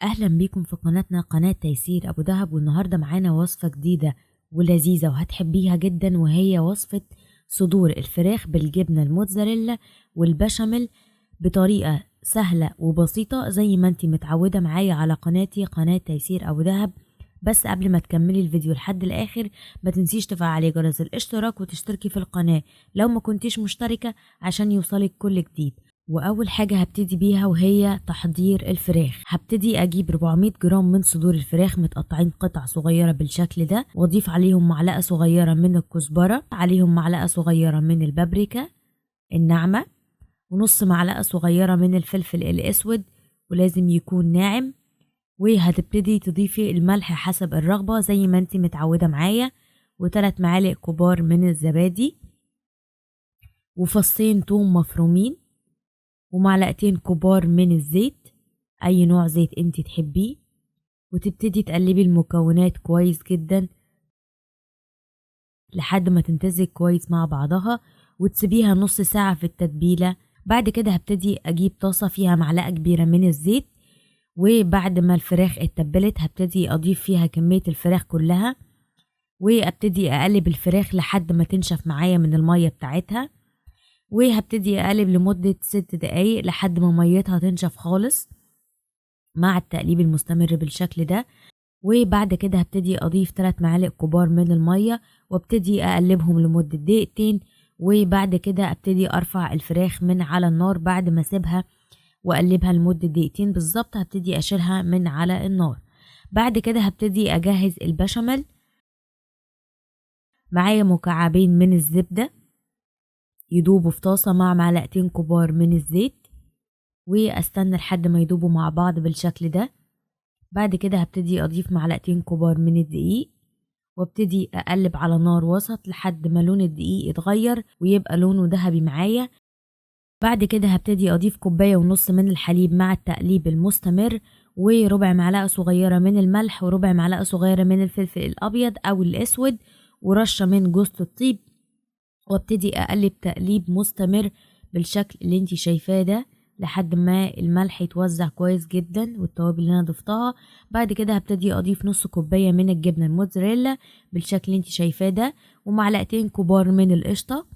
اهلا بيكم في قناتنا قناة تيسير ابو دهب. والنهاردة معانا وصفة جديدة ولذيذة وهتحبيها جدا، وهي وصفة صدور الفراخ بالجبنة الموتزاريلا والبشاميل بطريقة سهلة وبسيطة زي ما انتي متعودة معايا على قناتي قناة تيسير ابو دهب. بس قبل ما تكملي الفيديو لحد الاخر ما تنسيش تفعلي جرس الاشتراك وتشتركي في القناة لو ما كنتيش مشتركة عشان يوصلك كل جديد. واول حاجة هبتدي بيها وهي تحضير الفراخ. هبتدي اجيب 400 جرام من صدور الفراخ متقطعين قطع صغيرة بالشكل ده، واضيف عليهم معلقة صغيرة من الكزبرة، عليهم معلقة صغيرة من البابريكا الناعمة، ونص معلقة صغيرة من الفلفل الاسود ولازم يكون ناعم. وهتبتدي تضيفي الملح حسب الرغبة زي ما انت متعودة معايا، و3 معالق كبار من الزبادي، وفصين توم مفرومين، ومعلقتين كبار من الزيت، اي نوع زيت انت تحبيه. وتبتدي تقلبي المكونات كويس جدا لحد ما تمتزج كويس مع بعضها، وتسيبيها نص ساعة في التتبيلة. بعد كده هبتدي اجيب طاسة فيها معلقة كبيرة من الزيت، وبعد ما الفراخ اتبلت هبتدي اضيف فيها كمية الفراخ كلها، وابتدي اقلب الفراخ لحد ما تنشف معايا من المية بتاعتها، وهبتدي اقلب لمدة 6 دقايق لحد ما ميتها تنشف خالص مع التقليب المستمر بالشكل ده. وبعد كده هبتدي اضيف 3 معالق كبار من المية وابتدي اقلبهم لمدة دقيقتين، وبعد كده ابتدي ارفع الفراخ من على النار. بعد ما اسيبها واقلبها لمدة دقيقتين بالظبط هبتدي اشيلها من على النار. بعد كده هبتدي اجهز البشاميل. معايا مكعبين من الزبدة يدوبوا في طاسة مع معلقتين كبار من الزيت، واستنى لحد ما يدوبوا مع بعض بالشكل ده. بعد كده هبتدي اضيف معلقتين كبار من الدقيق وابتدي اقلب على نار وسط لحد ما لون الدقيق يتغير ويبقى لونه ذهبي معايا. بعد كده هبتدي اضيف 1.5 كوباية من الحليب مع التقليب المستمر، وربع معلقة صغيرة من الملح، وربع معلقة صغيرة من الفلفل الابيض او الاسود، ورشة من جوز الطيب، وابتدي اقلب تقليب مستمر بالشكل اللي انتي شايفاه ده لحد ما الملح يتوزع كويس جدا والتوابل اللي انا ضفتها. بعد كده هبتدي اضيف نص كوباية من الجبنة الموتزاريلا بالشكل اللي انتي شايفاه ده، ومعلقتين كبار من القشطة،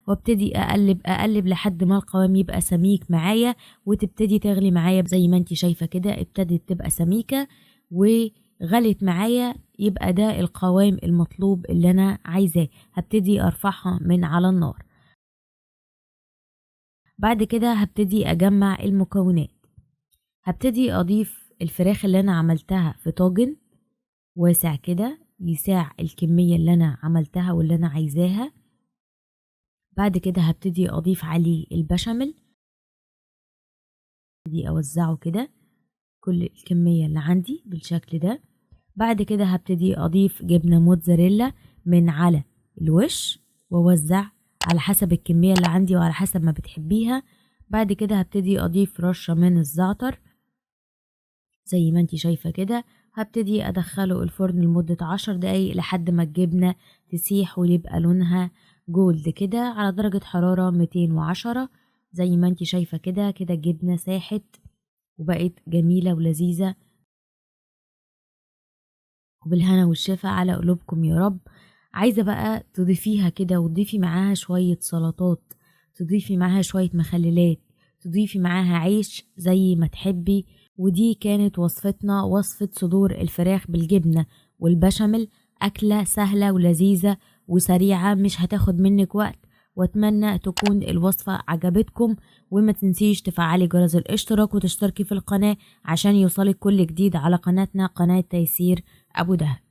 وابتدي اقلب لحد ما القوام يبقى سميك معايا وتبتدي تغلي معايا زي ما انتي شايفة كده. ابتدت تبقى سميكة وغلت معايا، يبقى ده القوام المطلوب اللي انا عايزاه. هبتدي ارفعها من على النار. بعد كده هبتدي اجمع المكونات. هبتدي اضيف الفراخ اللي انا عملتها في طاجن واسع كده يساع الكمية اللي انا عملتها واللي انا عايزاها. بعد كده هبتدي اضيف عليه البشاميل، هبتدي اوزعه كده كل الكمية اللي عندي بالشكل ده. بعد كده هبتدي اضيف جبنة موتزاريلا من على الوش واوزع على حسب الكمية اللي عندي وعلى حسب ما بتحبيها. بعد كده هبتدي اضيف رشة من الزعتر زي ما انتي شايفة كده. هبتدي ادخله الفرن لمدة 10 دقايق لحد ما الجبنة تسيح ويبقى لونها جولد كده على درجة حرارة 210 زي ما انتي شايفة كده. كده الجبنة ساحت وبقت جميلة ولذيذة، وبالهنا والشفا على قلوبكم يا رب. عايزة بقى تضيفيها كده وتضيفي معاها شوية سلطات، تضيفي معاها شوية مخللات، تضيفي معاها عيش زي ما تحبي. ودي كانت وصفتنا، وصفة صدور الفراخ بالجبنة والبشاميل. أكلة سهلة ولذيذة وسريعة مش هتاخد منك وقت، واتمنى تكون الوصفة عجبتكم. وما تنسيش تفعلي جرس الاشتراك وتشتركي في القناة عشان يوصلك كل جديد على قناتنا قناة تيسير ابو دهب.